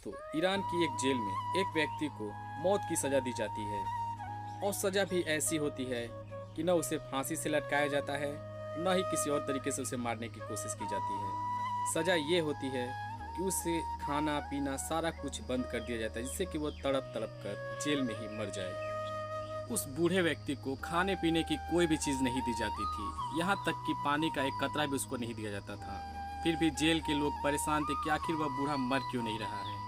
दोस्तों, ईरान की एक जेल में एक व्यक्ति को मौत की सजा दी जाती है और सजा भी ऐसी होती है कि न उसे फांसी से लटकाया जाता है, न ही किसी और तरीके से उसे मारने की कोशिश की जाती है। सजा ये होती है कि उसे खाना पीना सारा कुछ बंद कर दिया जाता है, जिससे कि वो तड़प तड़प कर जेल में ही मर जाए। उस बूढ़े व्यक्ति को खाने पीने की कोई भी चीज़ नहीं दी जाती थी, यहाँ तक कि पानी का एक कतरा भी उसको नहीं दिया जाता था। फिर भी जेल के लोग परेशान थे कि आखिर वह बूढ़ा मर क्यों नहीं रहा है।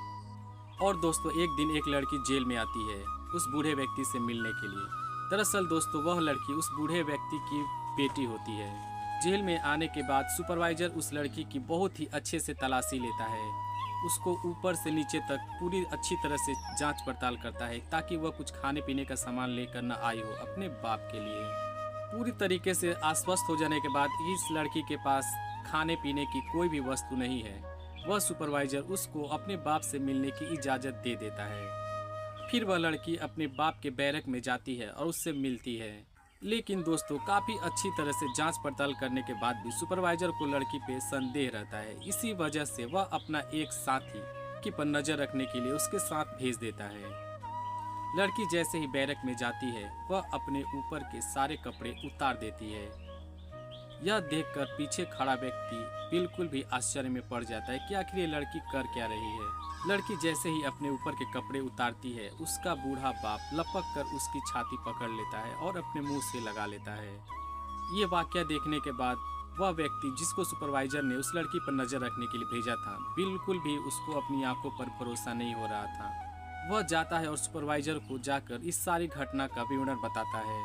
और दोस्तों, एक दिन एक लड़की जेल में आती है उस बूढ़े व्यक्ति से मिलने के लिए। दरअसल दोस्तों, वह लड़की उस बूढ़े व्यक्ति की बेटी होती है। जेल में आने के बाद सुपरवाइजर उस लड़की की बहुत ही अच्छे से तलाशी लेता है, उसको ऊपर से नीचे तक पूरी अच्छी तरह से जांच पड़ताल करता है ताकि वह कुछ खाने पीने का सामान लेकर न आई हो अपने बाप के लिए। पूरी तरीके से आश्वस्त हो जाने के बाद इस लड़की के पास खाने पीने की कोई भी वस्तु नहीं है। वह सुपरवाइजर उसको अपने बाप से मिलने की इजाज़त दे देता है। फिर वह लड़की अपने बाप के बैरक में जाती है और उससे मिलती है। लेकिन दोस्तों, काफ़ी अच्छी तरह से जांच पड़ताल करने के बाद भी सुपरवाइजर को लड़की पे संदेह रहता है। इसी वजह से वह अपना एक साथी की पर नज़र रखने के लिए उसके साथ भेज देता है। लड़की जैसे ही बैरक में जाती है, वह अपने ऊपर के सारे कपड़े उतार देती है। यह देखकर पीछे खड़ा व्यक्ति बिल्कुल भी आश्चर्य में पड़ जाता है कि आखिर ये लड़की कर क्या रही है। लड़की जैसे ही अपने ऊपर के कपड़े उतारती है, उसका बूढ़ा बाप लपक कर उसकी छाती पकड़ लेता है और अपने मुंह से लगा लेता है। ये वाकया देखने के बाद वह व्यक्ति जिसको सुपरवाइजर ने उस लड़की पर नजर रखने के लिए भेजा था, बिल्कुल भी उसको अपनी आंखों पर भरोसा नहीं हो रहा था। वह जाता है और सुपरवाइजर को जाकर इस सारी घटना का विवरण बताता है।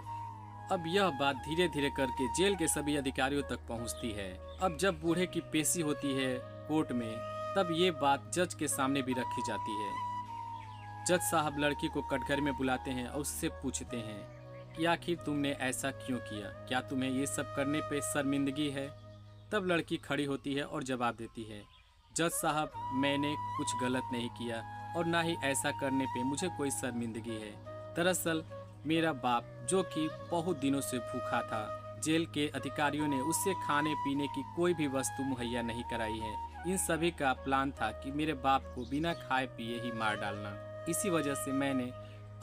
अब यह बात धीरे धीरे करके जेल के सभी अधिकारियों तक पहुंचती है। अब जब बूढ़े की पेशी होती है कोर्ट में, तब ये बात जज के सामने भी रखी जाती है। जज साहब लड़की को कटघरे में बुलाते हैं और उससे पूछते हैं कि आखिर तुमने ऐसा क्यों किया, क्या तुम्हें ये सब करने पे शर्मिंदगी है। तब लड़की खड़ी होती है और जवाब देती है, जज साहब, मैंने कुछ गलत नहीं किया और ना ही ऐसा करने पे मुझे कोई शर्मिंदगी है। दरअसल मेरा बाप, जो कि बहुत दिनों से भूखा था, जेल के अधिकारियों ने उससे खाने पीने की कोई भी वस्तु मुहैया नहीं कराई है। इन सभी का प्लान था कि मेरे बाप को बिना खाए पिए ही मार डालना। इसी वजह से मैंने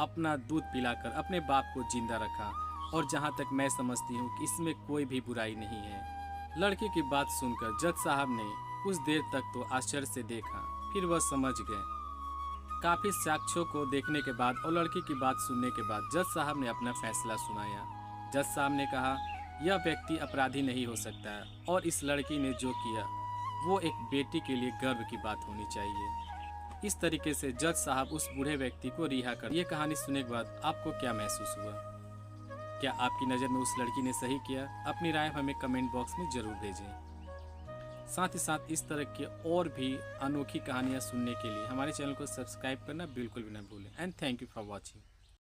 अपना दूध पिलाकर अपने बाप को जिंदा रखा और जहां तक मैं समझती हूँ कि इसमें कोई भी बुराई नहीं है। लड़के की बात सुनकर जज साहब ने कुछ देर तक तो आश्चर्य से देखा, फिर वह समझ गए। काफ़ी साक्ष्यों को देखने के बाद और लड़की की बात सुनने के बाद जज साहब ने अपना फैसला सुनाया। जज साहब ने कहा, यह व्यक्ति अपराधी नहीं हो सकता है और इस लड़की ने जो किया वो एक बेटी के लिए गर्व की बात होनी चाहिए। इस तरीके से जज साहब उस बूढ़े व्यक्ति को रिहा कर। ये कहानी सुनने के बाद आपको क्या महसूस हुआ? क्या आपकी नज़र में उस लड़की ने सही किया? अपनी राय हमें कमेंट बॉक्स में ज़रूर भेजें। साथ ही साथ इस तरह की और भी अनोखी कहानियाँ सुनने के लिए हमारे चैनल को सब्सक्राइब करना बिल्कुल भी ना भूलें। And thank you for watching.